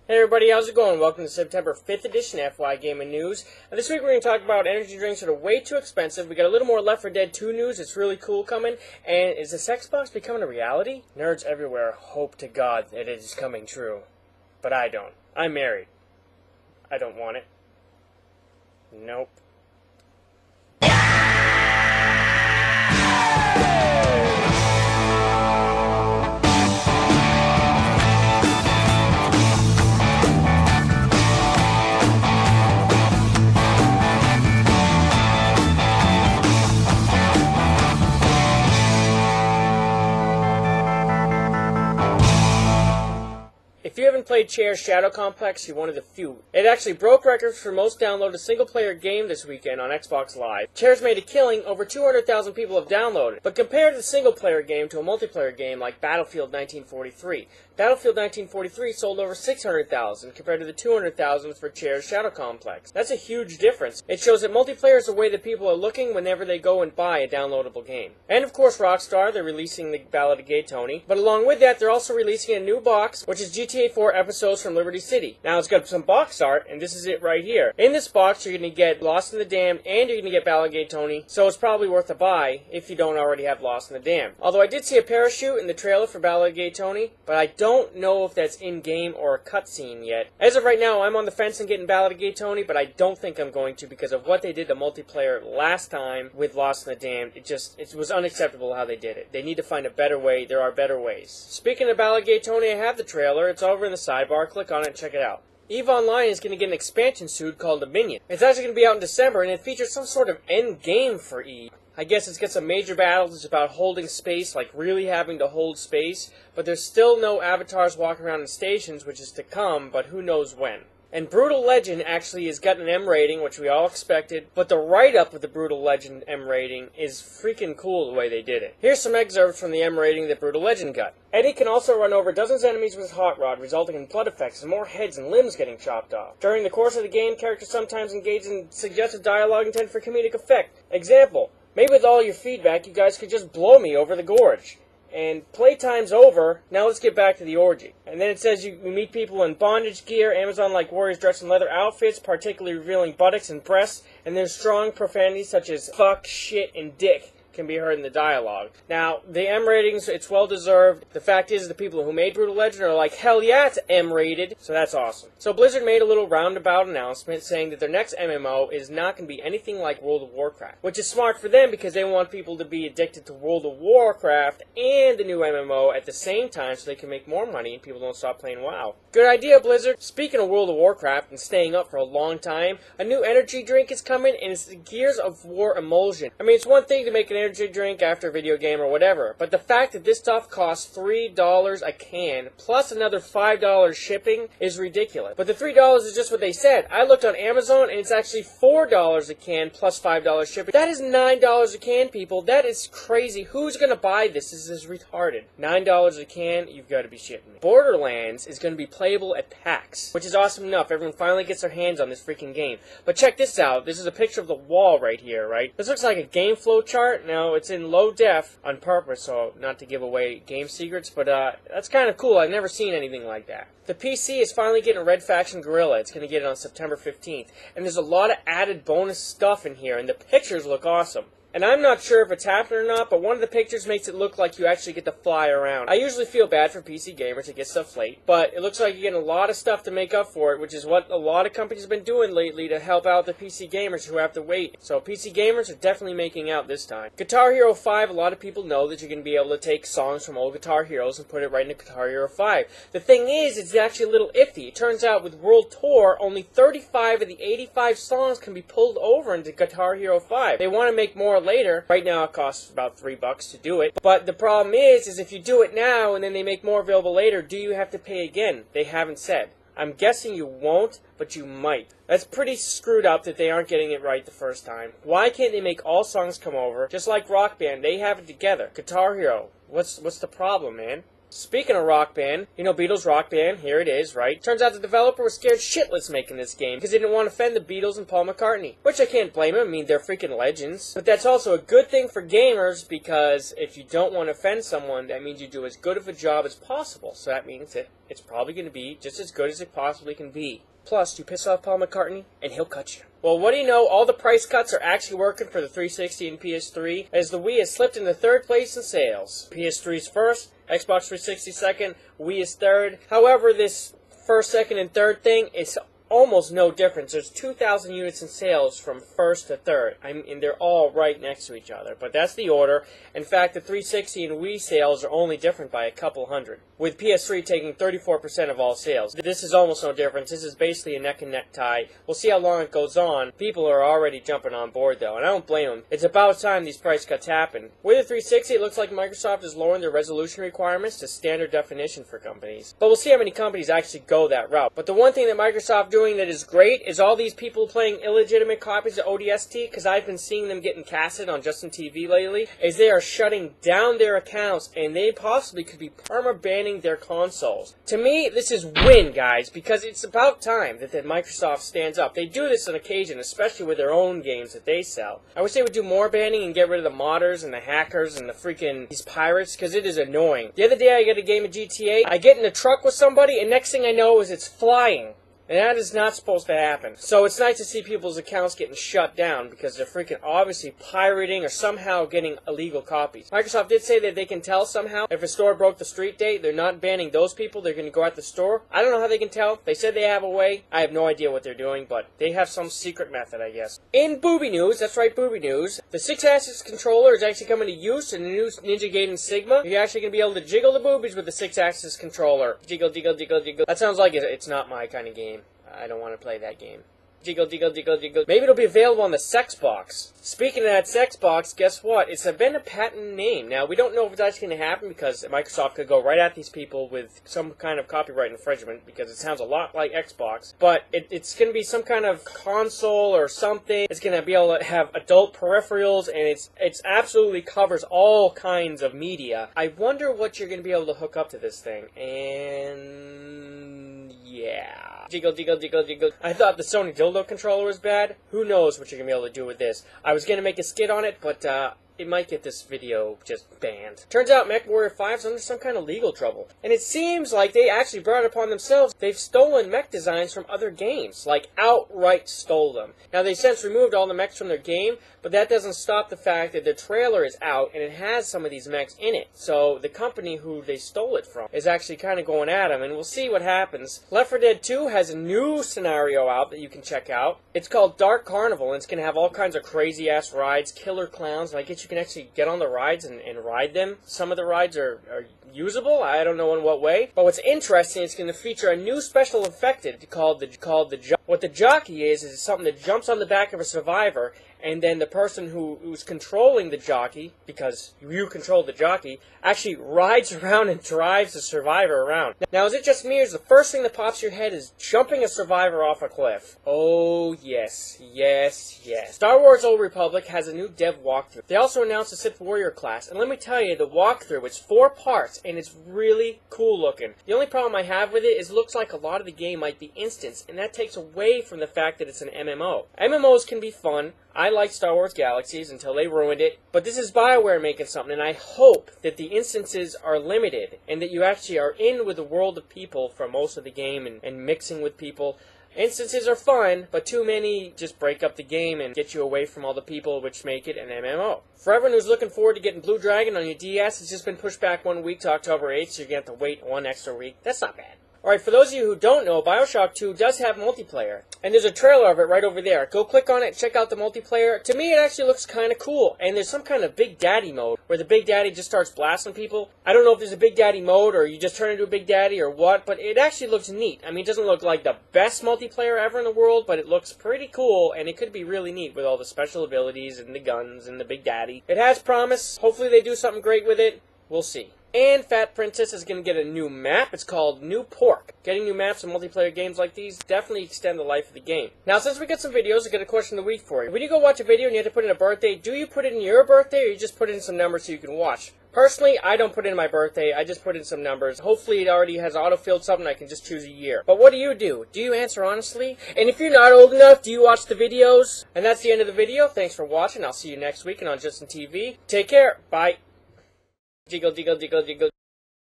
Hey everybody, how's it going? Welcome to September 5th edition of FYI Gaming News. This week we're going to talk about energy drinks that are way too expensive. We got a little more Left 4 Dead 2 news, it's really cool coming. And is the SexBox becoming a reality? Nerds everywhere hope to God that it is coming true. But I don't. I'm married. I don't want it. Nope. If you haven't played Chair's Shadow Complex, you're one of the few. It actually broke records for most downloaded single-player game this weekend on Xbox Live. Chair's made a killing, over 200,000 people have downloaded. But compare the single-player game to a multiplayer game like Battlefield 1943. Battlefield 1943 sold over 600,000 compared to the 200,000 for Chair's Shadow Complex. That's a huge difference. It shows that multiplayer is the way that people are looking whenever they go and buy a downloadable game. And of course Rockstar, they're releasing the Ballad of Tony. But along with that, they're also releasing a new box, which is GTA 4 episodes from Liberty City. Now it's got some box art, and this is it right here. In this box, you're going to get Lost in the Dam, and you're going to get Ballad of Tony, so it's probably worth a buy if you don't already have Lost in the Dam. Although I did see a parachute in the trailer for Ballad of Tony, but I don't know if that's in-game or a cutscene yet. As of right now, I'm on the fence on getting Ballad of Tony, but I don't think I'm going to because of what they did to multiplayer last time with Lost in the Dam. It was unacceptable how they did it. They need to find a better way. There are better ways. Speaking of Ballad of Tony, I have the trailer. It's over in the sidebar. Click on it and check it out. EVE Online is going to get an expansion soon called Dominion. It's actually going to be out in December, and it features some sort of end game for EVE. I guess it's got some major battles. It's about holding space, like really having to hold space, but there's still no avatars walking around in stations, which is to come, but who knows when. And Brutal Legend actually has got an M rating, which we all expected, but the write-up of the Brutal Legend M rating is freaking cool the way they did it. Here's some excerpts from the M rating that Brutal Legend got. Eddie can also run over dozens of enemies with his hot rod, resulting in blood effects and more heads and limbs getting chopped off. During the course of the game, characters sometimes engage in suggestive dialogue intended for comedic effect. Example, maybe with all your feedback, you guys could just blow me over the gorge. And playtime's over, now let's get back to the orgy. And then it says you meet people in bondage gear, Amazon-like warriors dressed in leather outfits, particularly revealing buttocks and breasts, and there's strong profanity such as fuck, shit, and dick can be heard in the dialogue. Now, the M ratings, it's well deserved. The fact is, the people who made Brutal Legend are like, hell yeah, it's M rated, so that's awesome. So Blizzard made a little roundabout announcement saying that their next MMO is not going to be anything like World of Warcraft, which is smart for them because they want people to be addicted to World of Warcraft and the new MMO at the same time so they can make more money and people don't stop playing WoW. Good idea, Blizzard. Speaking of World of Warcraft and staying up for a long time, a new energy drink is coming, and it's the Gears of War Imulsion. I mean, it's one thing to make an energy drink after a video game or whatever, but the fact that this stuff costs $3 a can plus another $5 shipping is ridiculous. But the $3 is just what they said. I looked on Amazon and it's actually $4 a can plus $5 shipping. That is $9 a can, people. That is crazy. Who's gonna buy this? This is retarded. $9 a can? You've got to be shitting me. Borderlands is going to be playable at PAX, which is awesome enough. Everyone finally gets their hands on this freaking game. But check this out. This is a picture of the wall right here, right? This looks like a game flow chart. Now, it's in low def on purpose, so not to give away game secrets, but that's kind of cool. I've never seen anything like that. The PC is finally getting a Red Faction Gorilla. It's going to get it on September 15th. And there's a lot of added bonus stuff in here, and the pictures look awesome. And I'm not sure if it's happening or not, but one of the pictures makes it look like you actually get to fly around. I usually feel bad for PC gamers to get stuff late, but it looks like you're getting a lot of stuff to make up for it, which is what a lot of companies have been doing lately to help out the PC gamers who have to wait. So PC gamers are definitely making out this time. Guitar Hero 5, a lot of people know that you're going to be able to take songs from old Guitar Heroes and put it right into Guitar Hero 5. The thing is, it's actually a little iffy. It turns out with World Tour, only 35 of the 85 songs can be pulled over into Guitar Hero 5. They want to make more later. Right now it costs about $3 to do it. But the problem is if you do it now and then they make more available later, do you have to pay again? They haven't said. I'm guessing you won't, but you might. That's pretty screwed up that they aren't getting it right the first time. Why can't they make all songs come over? Just like Rock Band, they have it together. Guitar Hero, what's the problem, man? Speaking of Rock Band, you know Beatles Rock Band, here it is, right? Turns out the developer was scared shitless making this game because he didn't want to offend the Beatles and Paul McCartney. Which I can't blame him, I mean, they're freaking legends. But that's also a good thing for gamers because if you don't want to offend someone, that means you do as good of a job as possible. So that means that it's probably going to be just as good as it possibly can be. Plus, you piss off Paul McCartney, and he'll cut you. Well, what do you know? All the price cuts are actually working for the 360 and PS3, as the Wii has slipped into third place in sales. PS3's first, Xbox 360 second, Wii is third. However, this first, second, and third thing is almost no difference. There's 2,000 units in sales from first to third. I mean, they're all right next to each other, but that's the order. In fact, the 360 and Wii sales are only different by a couple hundred, with PS3 taking 34% of all sales. This is almost no difference. This is basically a neck-and-neck tie. We'll see how long it goes on. People are already jumping on board, though, and I don't blame them. It's about time these price cuts happen. With the 360, it looks like Microsoft is lowering their resolution requirements to standard definition for companies. But we'll see how many companies actually go that route. But the one thing that Microsoft doing that is great is all these people playing illegitimate copies of ODST, because I've been seeing them getting casted on Justin TV lately, is they are shutting down their accounts, and they possibly could be perma-banning their consoles. To me, this is win, guys, because it's about time that Microsoft stands up. They do this on occasion, especially with their own games that they sell. I wish they would do more banning and get rid of the modders and the hackers and the freaking these pirates, because it is annoying. The other day I get a game of GTA, I get in a truck with somebody, and next thing I know is it's flying. And that is not supposed to happen. So it's nice to see people's accounts getting shut down because they're freaking obviously pirating or somehow getting illegal copies. Microsoft did say that they can tell somehow if a store broke the street date. They're not banning those people. They're going to go at the store. I don't know how they can tell. They said they have a way. I have no idea what they're doing, but they have some secret method, I guess. In booby news, that's right, booby news, the Sixaxis controller is actually coming to use in the new Ninja Gaiden Sigma. You're actually going to be able to jiggle the boobies with the Sixaxis controller. Jiggle, jiggle, jiggle, jiggle. That sounds like it's not my kind of game. I don't want to play that game. Jiggle, jiggle, jiggle, jiggle. Maybe it'll be available on the SexBox. Speaking of that SexBox, guess what? It's been a patent name. Now, we don't know if it's actually going to happen because Microsoft could go right at these people with some kind of copyright infringement because it sounds a lot like Xbox. But it's going to be some kind of console or something. It's going to be able to have adult peripherals, and it's absolutely covers all kinds of media. I wonder what you're going to be able to hook up to this thing. And yeah. Jiggle, jiggle, jiggle, jiggle. I thought the Sony dildo controller was bad. Who knows what you're going to be able to do with this. I was going to make a skit on it, but it might get this video just banned. Turns out Mech Warrior 5 is under some kind of legal trouble. And it seems like they actually brought it upon themselves. They've stolen mech designs from other games. Like, outright stole them. Now, they've since removed all the mechs from their game, but that doesn't stop the fact that the trailer is out and it has some of these mechs in it. So, the company who they stole it from is actually kind of going at them, and we'll see what happens. Left 4 Dead 2 has a new scenario out that you can check out. It's called Dark Carnival, and it's going to have all kinds of crazy-ass rides, killer clowns, and I guess you can actually get on the rides and ride them. Some of the rides are usable. I don't know in what way. But what's interesting is it's going to feature a new special effect called the jockey. What the jockey is something that jumps on the back of a survivor, and then the person who's controlling the jockey, because you control the jockey, actually rides around and drives the survivor around. Now, is it just me, or is the first thing that pops your head is jumping a survivor off a cliff? Oh, yes. Yes, yes. Star Wars Old Republic has a new dev walkthrough. They also announced a Sith Warrior class, and let me tell you, the walkthrough, it's 4 parts, and it's really cool looking. The only problem I have with it is it looks like a lot of the game might be instance, and that takes away from the fact that it's an MMO. MMOs can be fun. I like Star Wars Galaxies until they ruined it, but this is BioWare making something, and I hope that the instances are limited, and that you actually are in with a world of people for most of the game and mixing with people. Instances are fun, but too many just break up the game and get you away from all the people, which make it an MMO. For everyone who's looking forward to getting Blue Dragon on your DS, it's just been pushed back 1 week to October 8th, so you're going to have to wait 1 extra week. That's not bad. Alright, for those of you who don't know, BioShock 2 does have multiplayer. And there's a trailer of it right over there. Go click on it, check out the multiplayer. To me, it actually looks kind of cool. And there's some kind of Big Daddy mode, where the Big Daddy just starts blasting people. I don't know if there's a Big Daddy mode, or you just turn into a Big Daddy, or what, but it actually looks neat. I mean, it doesn't look like the best multiplayer ever in the world, but it looks pretty cool, and it could be really neat with all the special abilities, and the guns, and the Big Daddy. It has promise. Hopefully they do something great with it. We'll see. And Fat Princess is going to get a new map. It's called New Pork. Getting new maps in multiplayer games like these definitely extend the life of the game. Now, since we got some videos, I got a question of the week for you. When you go watch a video and you have to put in a birthday, do you put it in your birthday or you just put in some numbers so you can watch? Personally, I don't put in my birthday, I just put in some numbers. Hopefully it already has auto-filled something, I can just choose a year. But what do you do? Do you answer honestly? And if you're not old enough, do you watch the videos? And that's the end of the video. Thanks for watching. I'll see you next week and on Justin TV. Take care. Bye. Jiggle, jiggle, jiggle, jiggle.